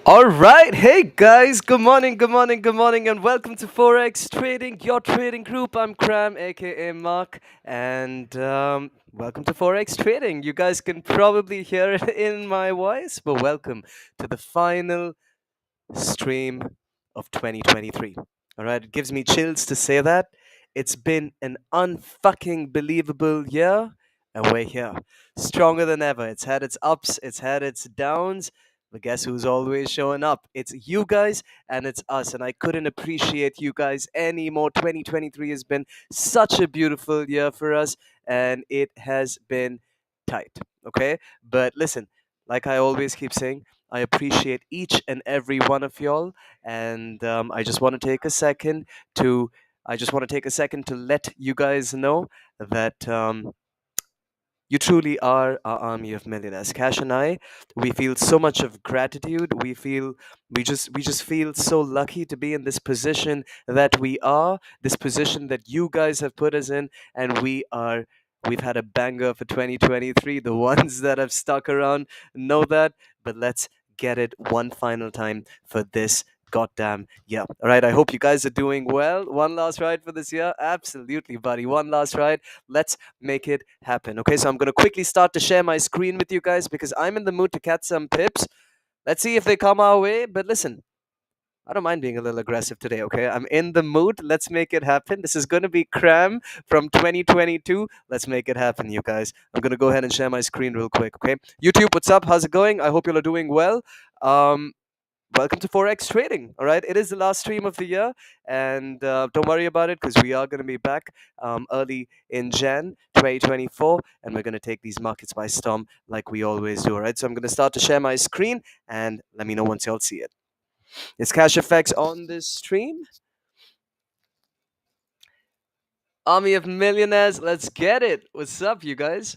All right, hey guys, good morning, good morning, good morning, and welcome to Forex Trading, your trading group. I'm Cram, aka Mark, and welcome to Forex Trading. You guys can probably hear it in my voice, but welcome to the final stream of 2023. All right, it gives me chills to say that. It's been an unfucking believable year, and we're here. Stronger than ever. It's had its ups, it's had its downs, but guess who's always showing up? It's you guys and it's us, and I couldn't appreciate you guys anymore. 2023 has been such a beautiful year for us, and it has been tight, okay? But listen, like I always keep saying, I appreciate each and every one of y'all, and I just want to take a second to let you guys know that you truly are our army of millionaires. Cash and I, we feel so much of gratitude. We just feel so lucky to be in this position that we are, this position that you guys have put us in, and we've had a banger for 2023. The ones that have stuck around know that, but let's get it one final time for this goddamn year. All right, I hope you guys are doing well. One last ride for this year? Absolutely, buddy. One last ride. Let's make it happen. Okay, so I'm going to quickly start to share my screen with you guys because I'm in the mood to catch some pips. Let's see if they come our way. But listen, I don't mind being a little aggressive today, okay? I'm in the mood. Let's make it happen. This is going to be Cram from 2022. Let's make it happen, you guys. I'm going to go ahead and share my screen real quick, okay? YouTube, what's up? How's it going? I hope you're doing well. Um, Welcome to Forex Trading. All right, it is the last stream of the year, and don't worry about it because we are going to be back early in Jan 2024, and we're going to take these markets by storm like we always do. All right, so I'm going to start to share my screen, and let me know once y'all see it. It's Cash Effects on this stream. Army of Millionaires, let's get it. What's up, you guys?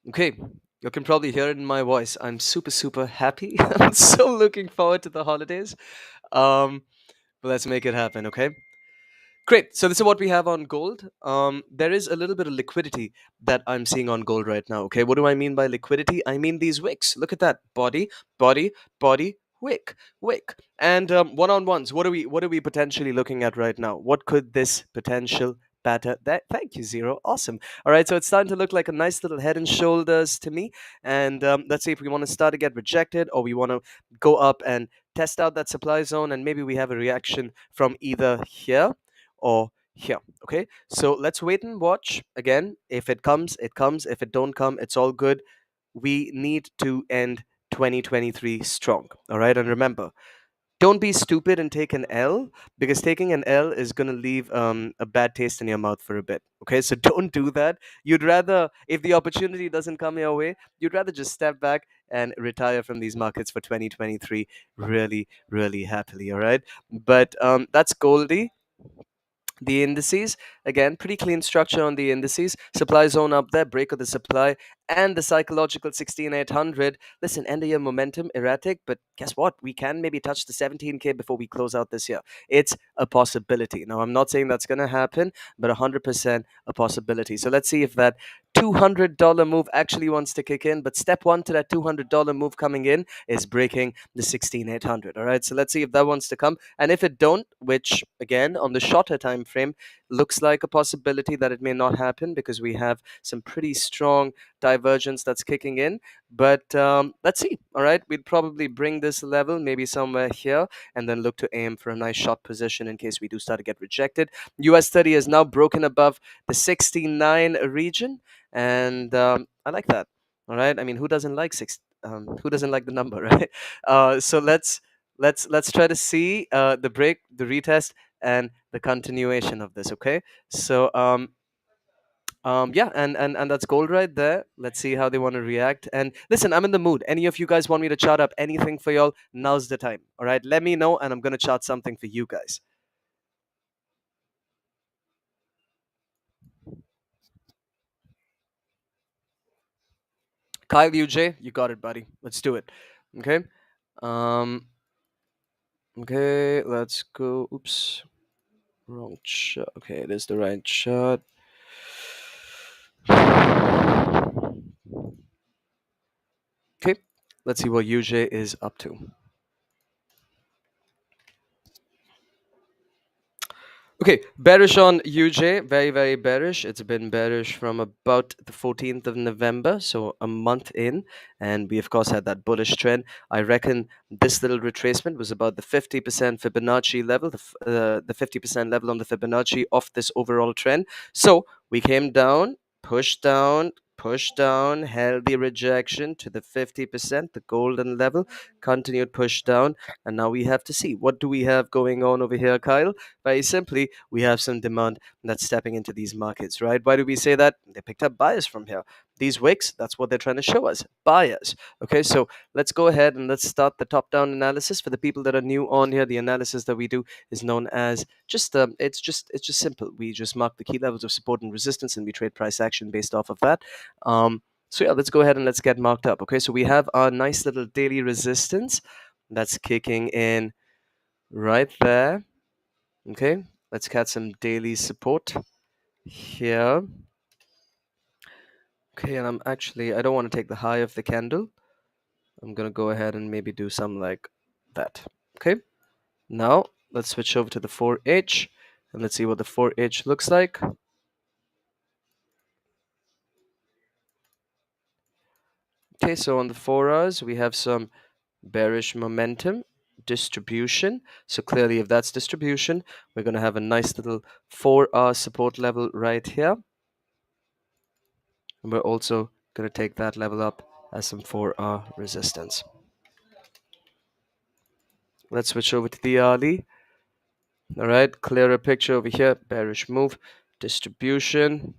Okay, you can probably hear it in my voice. I'm super, super happy. I'm so looking forward to the holidays. Um, but let's make it happen, okay? Great. So this is what we have on gold. There is a little bit of liquidity that I'm seeing on gold right now. Okay, what do I mean by liquidity? I mean these wicks. Look at that body, body, body, wick, wick, and one-on-ones. What are we potentially looking at right now? What could this potential pattern? That thank you, Zero. Awesome. All right, so it's starting to look like a nice little head and shoulders to me. And let's see if we want to start to get rejected or we want to go up and test out that supply zone, and maybe we have a reaction from either here or here. Okay, so let's wait and watch. Again, if it comes it comes, if it don't come it's all good. We need to end 2023 strong. All right, and remember, don't be stupid and take an L, because taking an L is going to leave a bad taste in your mouth for a bit. Okay, so don't do that. You'd rather, if the opportunity doesn't come your way, you'd rather just step back and retire from these markets for 2023 really, really happily. All right, but that's Goldie. The indices, again, pretty clean structure on the indices. Supply zone up there, break of the supply, and the psychological 16800. Listen, end of year momentum erratic, but guess what? We can maybe touch the 17K before we close out this year. It's a possibility. Now, I'm not saying that's going to happen, but 100% a possibility. So let's see if that $200 move actually wants to kick in. But step one to that $200 move coming in is breaking the 16800. All right, so let's see if that wants to come. And if it don't, which again on the shorter time frame looks like a possibility that it may not happen because we have some pretty strong divergence that's kicking in. But let's see. All right, we'd probably bring this level maybe somewhere here and then look to aim for a nice short position in case we do start to get rejected. US 30 is now broken above the 69 region, and I like that. All right, I mean, who doesn't like who doesn't like the number, right? So let's try to see the break, the retest, and the continuation of this. Okay, so yeah, and that's gold right there. Let's see how they want to react. And listen, I'm in the mood. Any of you guys want me to chart up anything for y'all? Now's the time. All right, let me know, and I'm gonna chart something for you guys. Kyle, UJ, you got it, buddy. Let's do it. Okay. Um. Okay. Let's go. Oops. Wrong shot. Okay, it is the right shot. Okay. Let's see what UJ is up to. Okay, bearish on UJ, very, very bearish. It's been bearish from about the 14th of November, so a month in. And we, of course, had that bullish trend. I reckon this little retracement was about the 50% Fibonacci level, the 50% level on the Fibonacci of this overall trend. So we came down, pushed down, held the rejection to the 50%, the golden level, continued push down. And now we have to see, what do we have going on over here, Kyle? Very simply, we have some demand that's stepping into these markets, right? Why do we say that? They picked up buyers from here. These wicks, that's what they're trying to show us, buyers. Okay, so let's go ahead and let's start the top-down analysis. For the people that are new on here, the analysis that we do is known as it's just simple. We just mark the key levels of support and resistance, and we trade price action based off of that. So yeah, let's go ahead and let's get marked up. Okay, so we have our nice little daily resistance that's kicking in right there. Okay, let's catch some daily support here. Okay, and I don't want to take the high of the candle. I'm gonna go ahead and maybe do something like that. Okay, now let's switch over to the 4H and let's see what the 4H looks like. Okay, so on the 4 hours, we have some bearish momentum distribution. So clearly, if that's distribution, we're going to have a nice little 4-hour support level right here. And we're also going to take that level up as some 4-hour resistance. Let's switch over to the hourly. All right, clearer picture over here. Bearish move, distribution.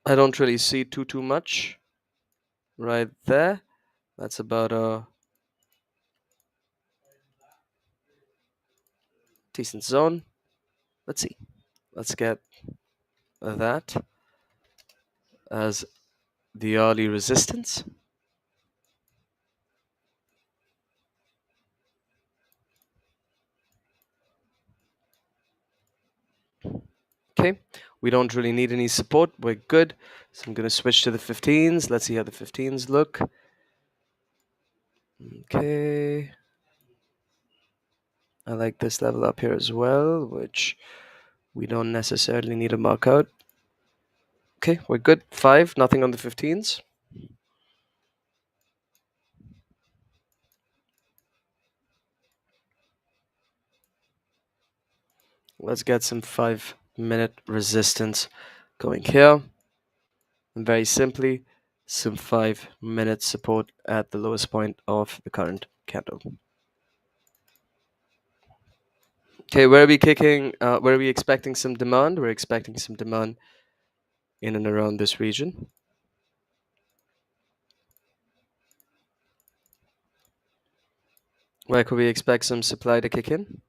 I don't really see too much right there. That's about a decent zone. Let's see. Let's get that as the hourly resistance. Okay, we don't really need any support. We're good. So I'm going to switch to the 15s. Let's see how the 15s look. Okay. I like this level up here as well, which we don't necessarily need to mark out. Okay, we're good. 5, nothing on the 15s. Let's get some 5-minute resistance going here. And very simply, some 5-minute support at the lowest point of the current candle. Okay, where are we kicking? Where are we expecting some demand? We're expecting some demand in and around this region. Where could we expect some supply to kick in?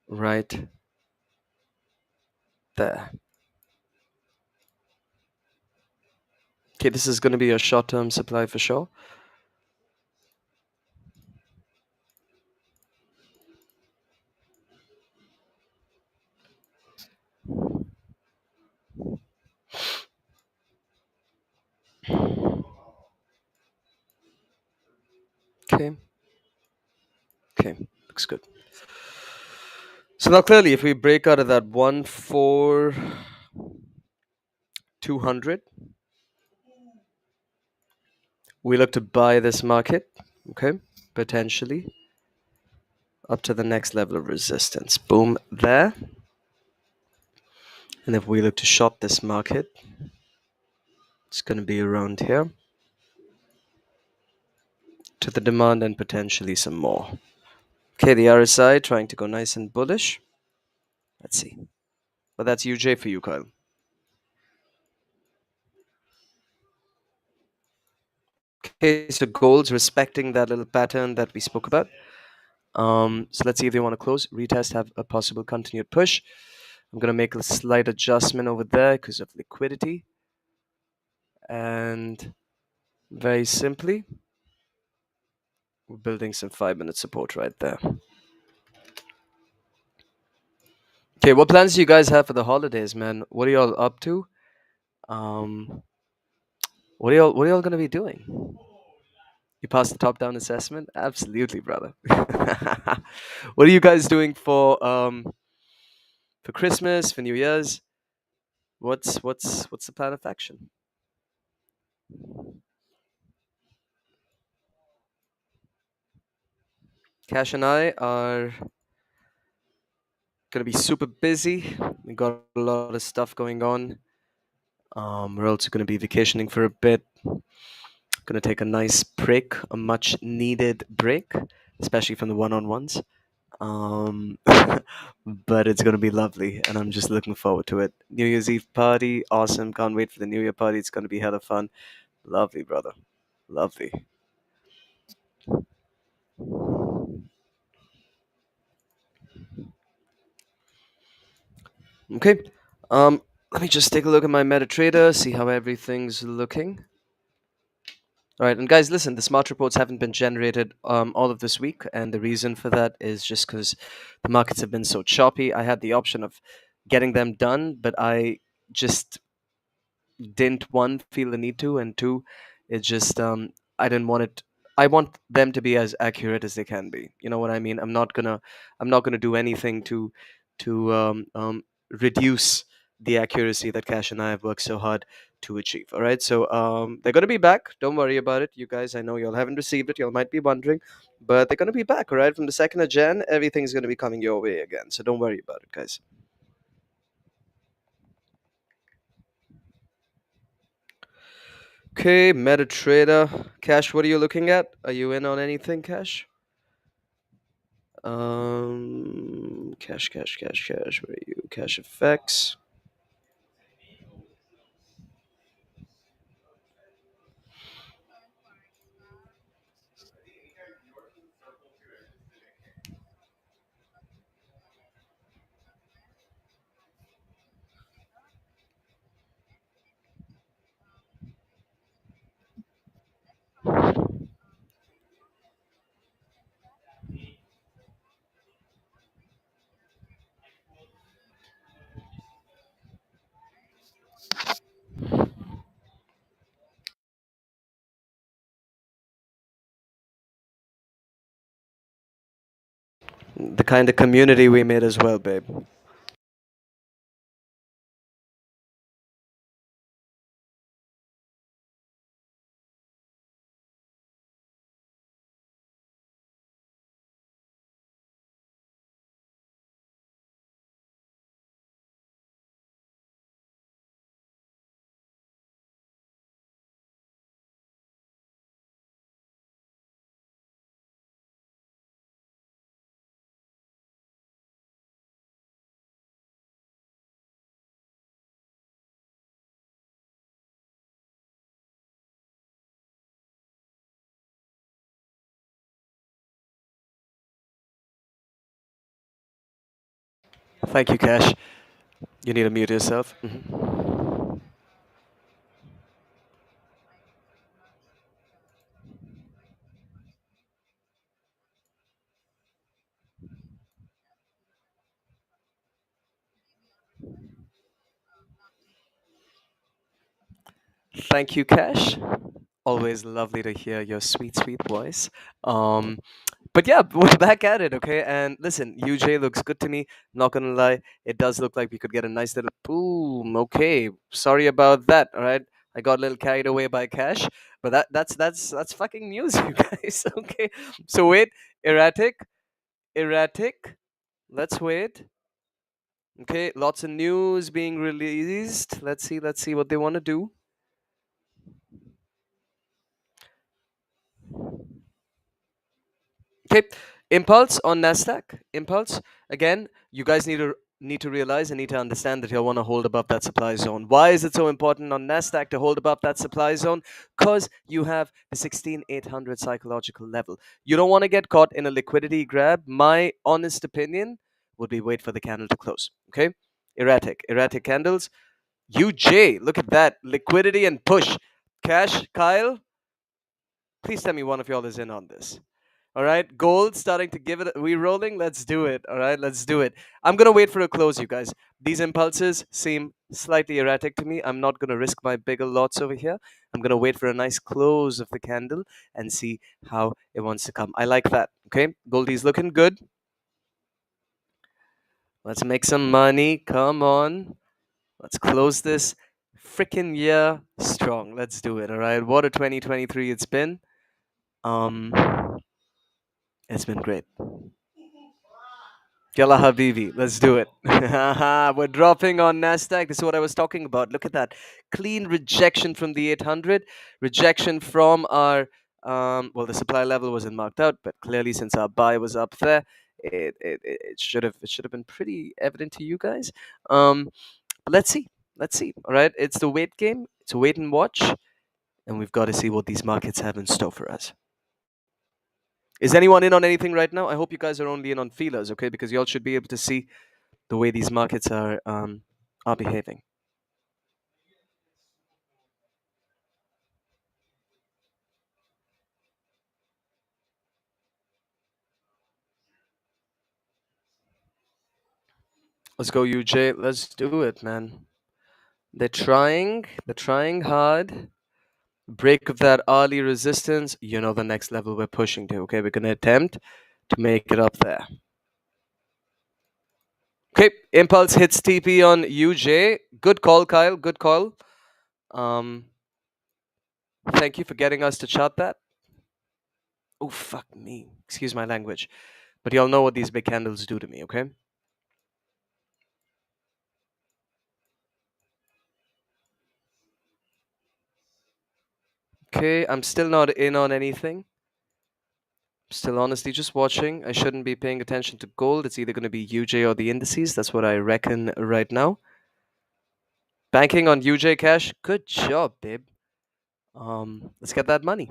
Right there. Okay, this is going to be a short-term supply for sure. Okay. Okay, looks good. So now clearly, if we break out of that 14200, we look to buy this market, okay, potentially up to the next level of resistance. Boom, there. And if we look to short this market, it's going to be around here to the demand and potentially some more. Okay, the RSI trying to go nice and bullish. Let's see. But that's UJ for you, Kyle. Okay, so gold's respecting that little pattern that we spoke about. So let's see if they want to close, retest, have a possible continued push. I'm going to make a slight adjustment over there because of liquidity. And very simply, we're building some 5-minute support right there. Okay, what plans do you guys have for the holidays, man? What are y'all up to? What are y'all gonna be doing? You passed the top down assessment? Absolutely, brother. What are you guys doing for Christmas, for New Year's? What's the plan of action? Cash and I are gonna be super busy. We got a lot of stuff going on. We're also gonna be vacationing for a bit. Gonna take a nice break, a much needed break, especially from the one-on-ones. Um, but it's gonna be lovely, and I'm just looking forward to it. New Year's Eve party, awesome! Can't wait for the New Year party. It's gonna be hella fun. Lovely, brother. Lovely. Okay. Let me just take a look at my MetaTrader, see how everything's looking. All right, and guys, listen, the smart reports haven't been generated all of this week, and the reason for that is just because the markets have been so choppy. I had the option of getting them done, but I just didn't, one, feel the need to, and two, it just I didn't want it. I want them to be as accurate as they can be. You know what I mean? I'm not gonna do anything to reduce the accuracy that Cash and I have worked so hard to achieve. All right, so they're gonna be back. Don't worry about it, you guys. I know y'all haven't received it. Y'all might be wondering, but they're gonna be back. All right, from the 2nd of Jan, everything's gonna be coming your way again. So don't worry about it, guys. Okay, MetaTrader. Cash, what are you looking at? Are you in on anything, Cash? Cash. Where are you? Cash effects. The kind of community we made as well, babe. Thank you, Cash. You need to mute yourself. Thank you, Cash. Always lovely to hear your sweet, sweet voice. Um, but yeah, we're back at it, okay? And listen, UJ looks good to me. Not gonna lie, it does look like we could get a nice little boom. Okay, sorry about that. All right, I got a little carried away by Cash, but that's fucking news, you guys. Okay, so wait, erratic. Let's wait. Okay, lots of news being released. Let's see what they want to do. Okay, impulse on Nasdaq. Impulse again. You guys need to realize and need to understand that you'll want to hold above that supply zone. Why is it so important on Nasdaq to hold above that supply zone? Because you have the 16,800 psychological level. You don't want to get caught in a liquidity grab. My honest opinion would be wait for the candle to close. Okay, erratic candles. UJ, look at that liquidity and push. Cash, Kyle, please tell me one of y'all is in on this. All right, gold starting to give it. We rolling? Let's do it. All right, let's do it. I'm gonna wait for a close, you guys. These impulses seem slightly erratic to me. I'm not gonna risk my bigger lots over here. I'm gonna wait for a nice close of the candle and see how it wants to come. I like that. Okay, Goldie's looking good. Let's make some money. Come on. Let's close this freaking year strong. Let's do it. All right. What a 2023 it's been. Um, it's been great. Yalla Habibi, let's do it. We're dropping on Nasdaq. This is what I was talking about. Look at that clean rejection from the 800, rejection from our well, the supply level wasn't marked out, but clearly since our buy was up there, it should have been pretty evident to you guys. But let's see. All right, it's the wait game. It's a wait and watch, and we've got to see what these markets have in store for us. Is anyone in on anything right now? I hope you guys are only in on feelers, okay? Because y'all should be able to see the way these markets are behaving. Let's go, UJ. Let's do it, man. They're trying hard. Break of that early resistance, you know the next level we're pushing to, okay? We're gonna attempt to make it up there. Okay, impulse hits TP on UJ. Good call, Kyle. Good call. Um, thank you for getting us to chart that. Oh, fuck me. Excuse my language. But y'all know what these big candles do to me, okay? Okay, I'm still not in on anything. Still honestly just watching. I shouldn't be paying attention to gold. It's either going to be UJ or the indices. That's what I reckon right now. Banking on UJ cash. Good job, babe. Let's get that money.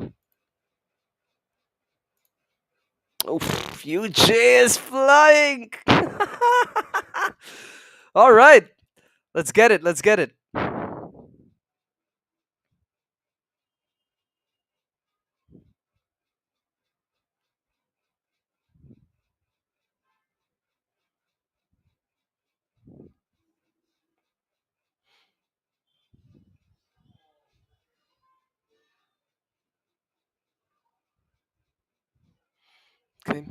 Oof, UJ is flying. All right. Let's get it. Let's get it. Okay.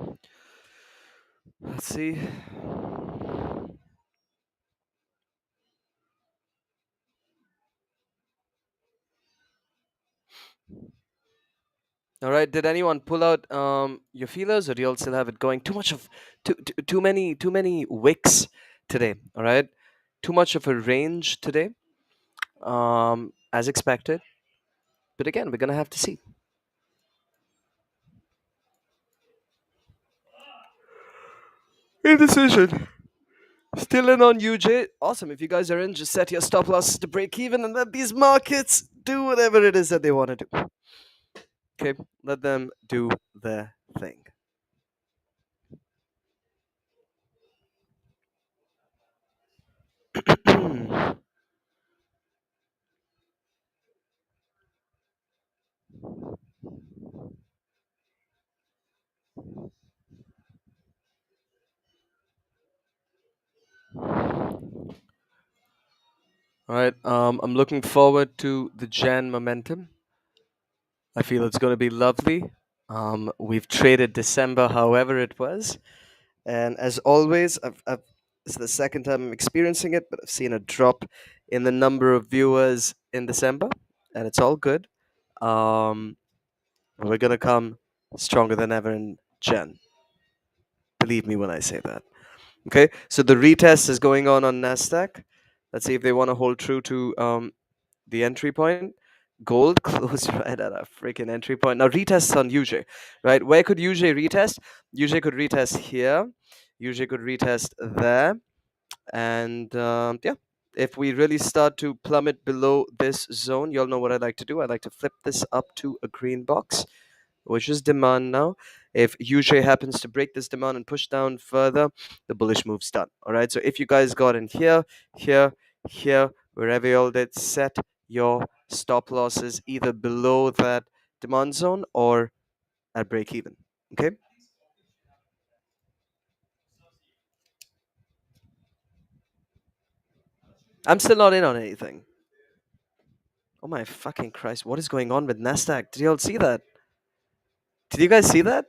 Let's see. All right. Did anyone pull out your feelers, or do you all still have it going? Too many wicks today. All right. Too much of a range today. As expected. But again, we're gonna have to see. Indecision. Still in on UJ. Awesome. If you guys are in, just set your stop losses to break even and let these markets do whatever it is that they want to do. Okay, let them do their thing. All right. I'm looking forward to the Jan momentum. I feel it's going to be lovely. We've traded December, however it was, and as always, it's the second time I'm experiencing it, but I've seen a drop in the number of viewers in December, and it's all good. Um, we're gonna come stronger than ever in Jan. Believe me when I say that. Okay, so the retest is going on Nasdaq. Let's see if they want to hold true to the entry point. Gold closed right at a freaking entry point. Now retests on UJ, right? Where could UJ retest? UJ could retest here. UJ could retest there. And yeah, if we really start to plummet below this zone, y'all know what I like to do. I like to flip this up to a green box, which is demand now. If UJ happens to break this demand and push down further, the bullish move's done. All right. So if you guys got in here, here, here, wherever y'all did, set your stop losses either below that demand zone or at break even. Okay. I'm still not in on anything. Oh my fucking Christ! What is going on with Nasdaq? Did you all see that? Did you guys see that?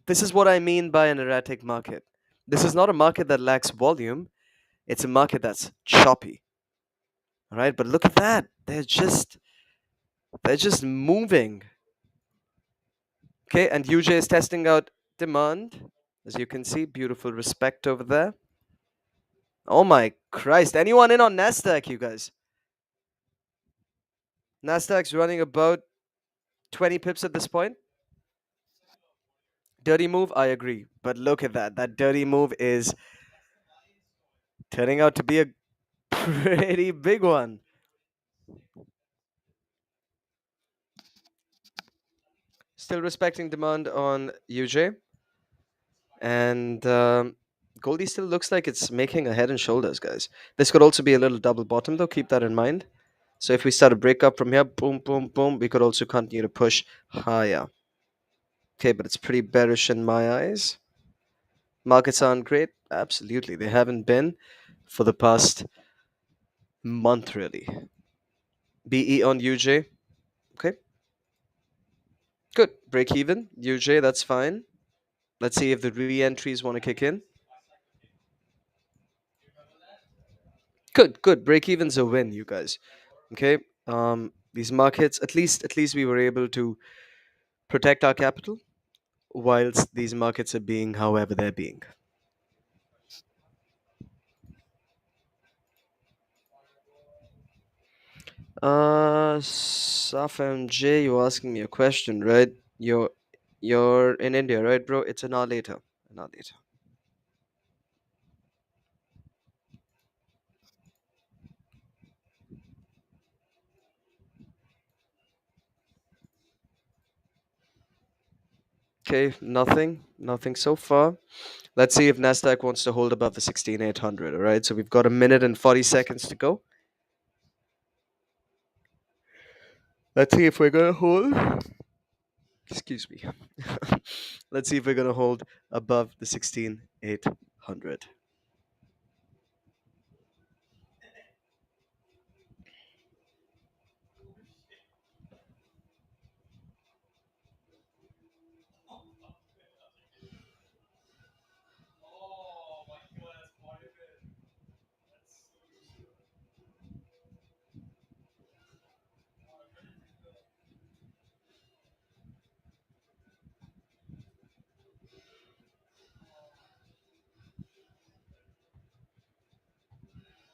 This is what I mean by an erratic market. This is not a market that lacks volume. It's a market that's choppy. All right, but look at that. They're just moving. Okay, and UJ is testing out demand. As you can see, beautiful respect over there. Oh my Christ. Anyone in on Nasdaq, you guys? Nasdaq's running about 20 pips at this point. Dirty move, I agree. But look at that. That dirty move is turning out to be a pretty big one. Still respecting demand on UJ. And Goldie still looks like it's making a head and shoulders, guys. This could also be a little double bottom, though. Keep that in mind. So if we start a breakup from here, boom, boom, boom, we could also continue to push higher. Okay, but it's pretty bearish in my eyes. Markets aren't great. Absolutely. They haven't been for the past month, really. BE on UJ. Okay, good. Break even. UJ, that's fine. Let's see if the re entries want to kick in. Good, good. Break even's a win, you guys. Okay. These markets, at least we were able to protect our capital whilst these markets are being however they're being. Saf MJ, you're asking me a question, right? You're in India, right, bro? It's an hour later. An hour later. Okay, nothing so far. Let's see if Nasdaq wants to hold above the 16,800. All right, so we've got a minute and 40 seconds to go. Let's see if we're gonna hold. Excuse me. Let's see if we're gonna hold above the 16,800.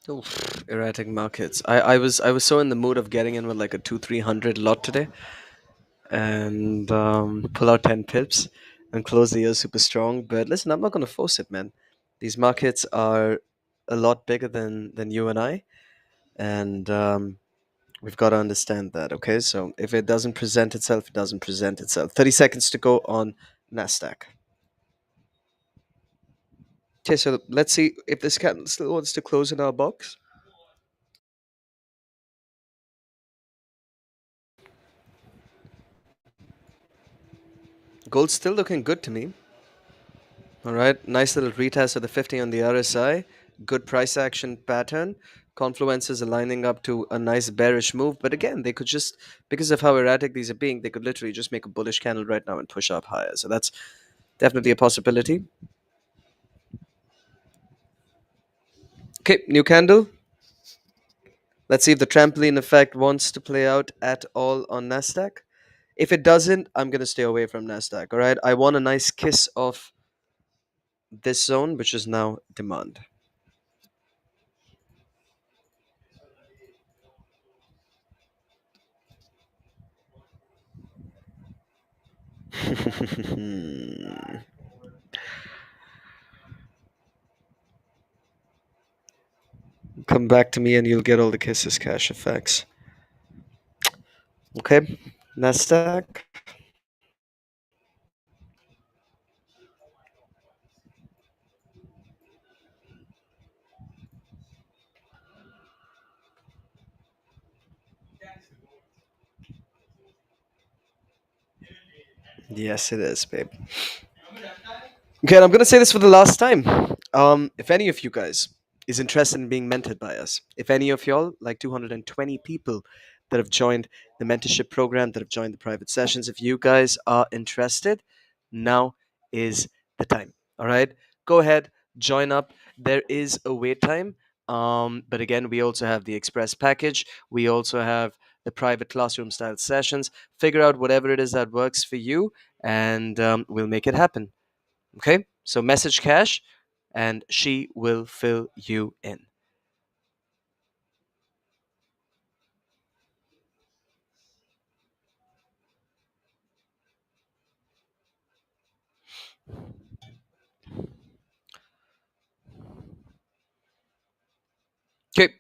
Oof, erratic markets. I was so in the mood of getting in with like a 2-300 lot today, and pull out 10 pips and close the year super strong. But listen, I'm not gonna force it, man. These markets are a lot bigger than you and I, and we've got to understand that. Okay, so if it doesn't present itself, it doesn't present itself. 30 seconds to go on Nasdaq. Okay, so let's see if this cat still wants to close in our box. Gold's still looking good to me. All right, nice little retest of the 50 on the RSI. Good price action pattern. Confluences are lining up to a nice bearish move, but again, they could just, because of how erratic these are being, they could literally just make a bullish candle right now and push up higher. So that's definitely a possibility. Okay, new candle. Let's see if the trampoline effect wants to play out at all on Nasdaq. If it doesn't, I'm gonna stay away from Nasdaq. All right, I want a nice kiss of this zone, which is now demand. Come back to me and you'll get all the kisses cash effects. Okay, Nasdaq. Yes, it is, babe. Okay, and I'm gonna say this for the last time. If any of you guys is interested in being mentored by us. If any of y'all, like 220 people that have joined the mentorship program, that have joined the private sessions, if you guys are interested, now is the time. All right, go ahead, join up. There is a wait time. But again, we also have the express package. We also have the private classroom style sessions. Figure out whatever it is that works for you, and we'll make it happen. Okay, so message Cash and she will fill you in. Okay,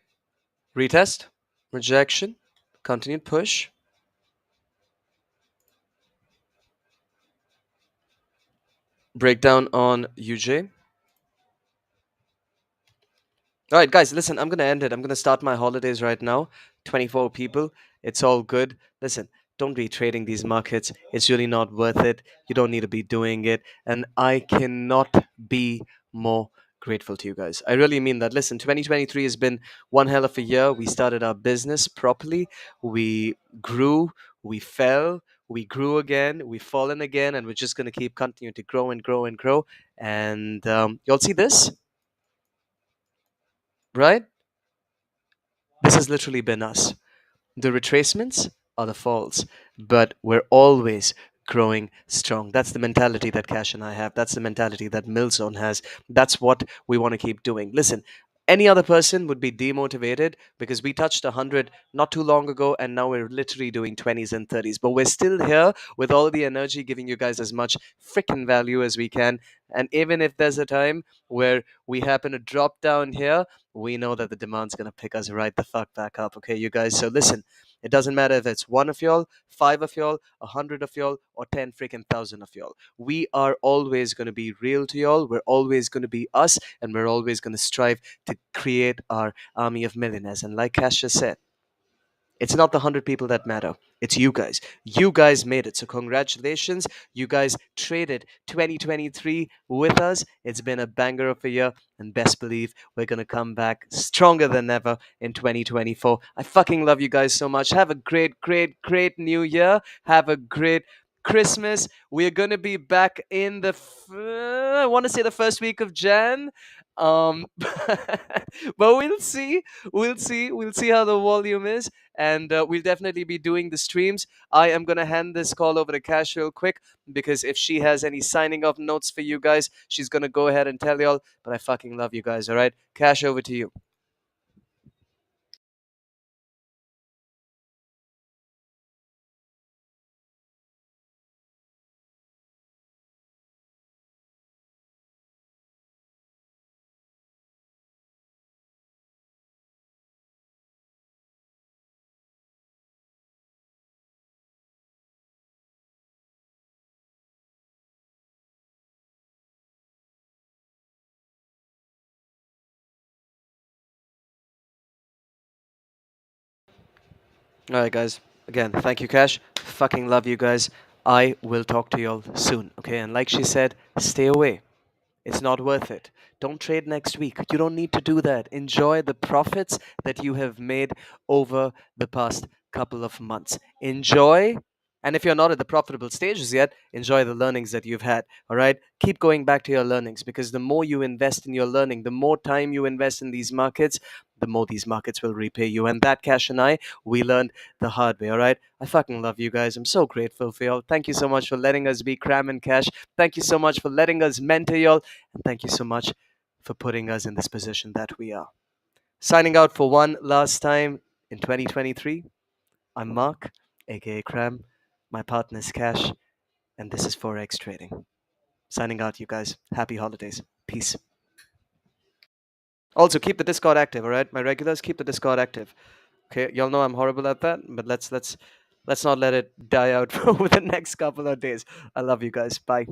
retest, rejection, continued push, breakdown on UJ. All right, guys, listen, I'm going to end it. I'm going to start my holidays right now. 24 people. It's all good. Listen, don't be trading these markets. It's really not worth it. You don't need to be doing it. And I cannot be more grateful to you guys. I really mean that. Listen, 2023 has been one hell of a year. We started our business properly. We grew, we fell, we grew again, we've fallen again, and we're just going to keep continuing to grow and grow and grow. And you'll see this, right? This has literally been us. The retracements are the falls, but we're always growing strong. That's the mentality that Cash and I have. That's the mentality that Millzone has. That's what we want to keep doing. Listen, any other person would be demotivated because we touched 100 not too long ago and now we're literally doing 20s and 30s. But we're still here with all the energy, giving you guys as much freaking value as we can. And even if there's a time where we happen to drop down here, we know that the demand's going to pick us right the fuck back up. Okay, you guys. So listen, it doesn't matter if it's one of y'all, five of y'all, 100 of y'all, or 10 freaking thousand of y'all. We are always going to be real to y'all. We're always going to be us, and we're always going to strive to create our army of millionaires. And like Cash just said, it's not the 100 people that matter. It's you guys. You guys made it. So, congratulations. You guys traded 2023 with us. It's been a banger of a year. And best believe we're going to come back stronger than ever in 2024. I fucking love you guys so much. Have a great, great, great new year. Have a great Christmas. We're going to be back in I want to say the first week of Jan. But we'll see. We'll see how the volume is, and we'll definitely be doing the streams. I am gonna hand this call over to Cash real quick because if she has any signing off notes for you guys, she's gonna go ahead and tell y'all. But I fucking love you guys. All right, Cash, over to you. All right, guys. Again, thank you, Cash. Fucking love you guys. I will talk to y'all soon. Okay, and like she said, stay away. It's not worth it. Don't trade next week. You don't need to do that. Enjoy the profits that you have made over the past couple of months. Enjoy. And if you're not at the profitable stages yet, enjoy the learnings that you've had. All right. Keep going back to your learnings because the more you invest in your learning, the more time you invest in these markets, the more these markets will repay you. And that Cash and I, we learned the hard way. All right. I fucking love you guys. I'm so grateful for y'all. Thank you so much for letting us be Cram and Cash. Thank you so much for letting us mentor y'all. And thank you so much for putting us in this position that we are. Signing out for one last time in 2023, I'm Mark, aka Cram. My partner is Cash, and this is Forex Trading. Signing out, you guys. Happy holidays. Peace. Also, keep the Discord active, all right? My regulars, keep the Discord active. Okay, y'all know I'm horrible at that, but let's not let it die out over the next couple of days. I love you guys. Bye.